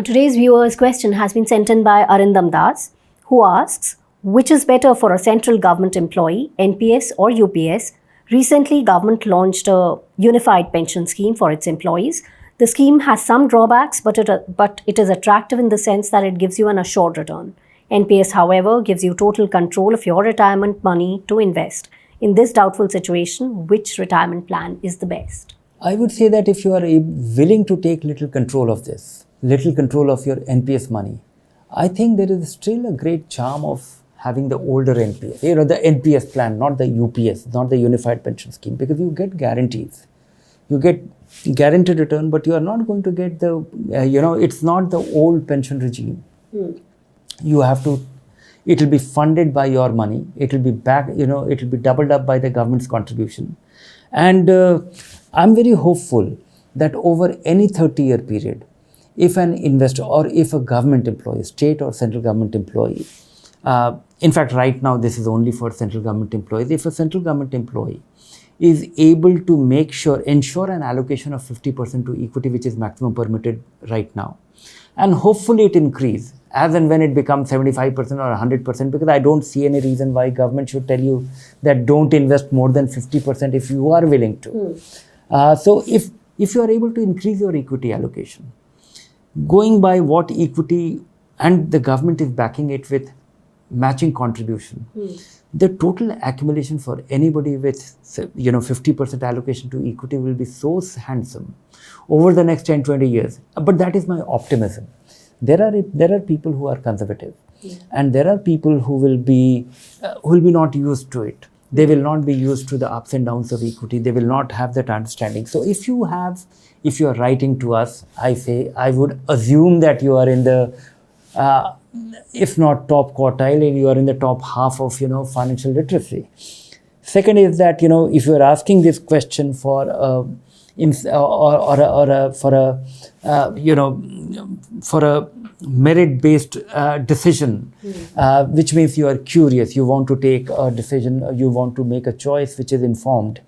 Now, today's viewer's question has been sent in by Arindam Das, who asks, which is better for a central government employee, NPS or UPS? Recently, government launched a unified pension scheme for its employees. The scheme has some drawbacks, but it is attractive in the sense that it gives you an assured return. NPS, however, gives you total control of your retirement money to invest. In this doubtful situation, which retirement plan is the best? I would say that if you are willing to take little control of this, little control of your NPS money, I think there is still a great charm of having the older NPS, the NPS plan, not the UPS, not the Unified Pension Scheme, because you get guarantees. You get guaranteed return, but you are not going to get the, it's not the old pension regime. You have to, it will be funded by your money. It will be back, it will be doubled up by the government's contribution. And I'm very hopeful that over any 30-year period, if an investor or if a government employee, state or central government employee, in fact, right now, this is only for central government employees. If a central government employee is able to ensure an allocation of 50% to equity, which is maximum permitted right now, and hopefully it increase as and when it becomes 75% or 100%, because I don't see any reason why government should tell you that don't invest more than 50% if you are willing to. So if you are able to increase your equity allocation, going by what equity, and the government is backing it with matching contribution, the total accumulation for anybody with 50% allocation to equity will be so handsome over the next 10-20 years. But that is my optimism. There are people who are conservative, and there are people who will be not used to it. They will not be used to the ups and downs of equity. They will not have that understanding. So if you are writing to us, I would assume that you are in the if not top quartile, you are in the top half of financial literacy. Second is that if you are asking this question for a merit-based decision, which means you are curious, you want to take a decision, you want to make a choice which is informed.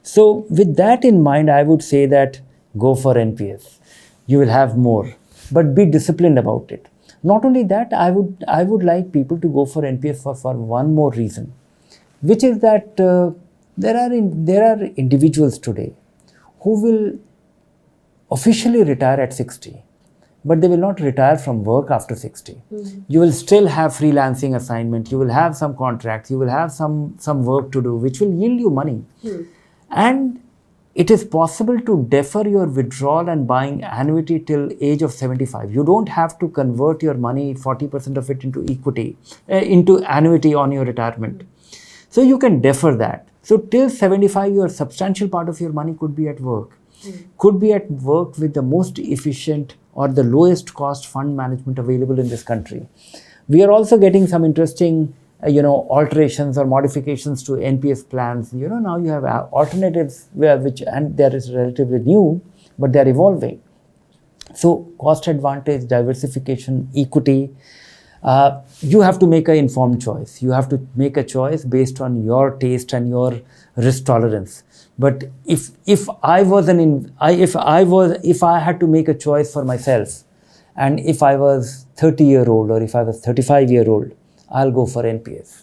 So with that in mind, I would say that go for NPS. You will have more, but be disciplined about it. Not only that, I would like people to go for NPS for one more reason, which is that there are individuals today who will officially retire at 60, but they will not retire from work after 60. You will still have freelancing assignment, you will have some contracts, you will have some work to do, which will yield you money. And it is possible to defer your withdrawal and buying annuity till age of 75. You don't have to convert your money, 40% of it into equity, into annuity on your retirement. So you can defer that. So till 75, your substantial part of your money could be at work. Could be at work with the most efficient or the lowest cost fund management available in this country. We are also getting some interesting alterations or modifications to NPS plans. Now you have alternatives and there is relatively new, but they are evolving. So cost advantage, diversification, equity, you have to make an informed choice. You have to make a choice based on your taste and your risk tolerance. But if I had to make a choice for myself, and if I was 30-year-old or if I was 35-year-old, I'll go for NPS.